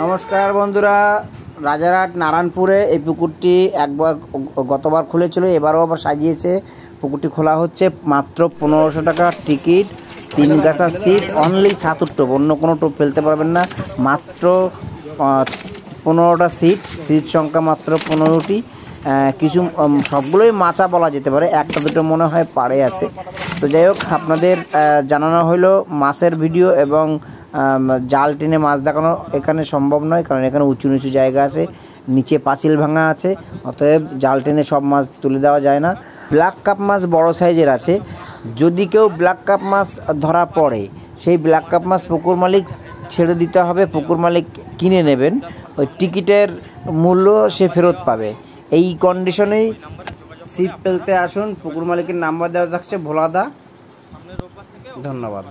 নমস্কার বন্ধুরা, রাজারহাট নারায়ণপুরে এই পুকুরটি একবার গতবার খুলেছিল, এবারও আবার সাজিয়েছে। পুকুরটি খোলা হচ্ছে, মাত্র 1500 টাকা টিকিট, 3 গাছা সিট, অনলি ছাতুর টোপ, অন্য কোনো টোপ ফেলতে পারবেন না। মাত্র 15টা সিট সংখ্যা মাত্র 15টি। কিছু সবগুলোই মাচা বলা যেতে পারে, একটা দুটো মনে হয় পাড়ে আছে। তো যাই হোক, আপনাদের জানানো হলো মাছের ভিডিও এবং জাল টেনে মাছ দেখানো এখানে সম্ভব নয়, কারণ এখানে উঁচু নিচু জায়গা আছে, নিচে পাঁচিল ভাঙা আছে, অতএব জাল টেনে সব মাছ তুলে দেওয়া যায় না। ব্ল্যাক কাপ মাছ বড় সাইজের আছে। যদি কেউ ব্ল্যাক কাপ মাছ ধরা পড়ে, সেই ব্ল্যাক কাপ মাছ পুকুর মালিক ছেড়ে দিতে হবে, পুকুর মালিক কিনে নেবেন, ওই টিকিটের মূল্য সে ফেরত পাবে। এই কন্ডিশনেই ছিপ ফেলতে আসুন। পুকুর মালিকের নাম্বার দেওয়া থাকছে, ভোলাদা। ধন্যবাদ।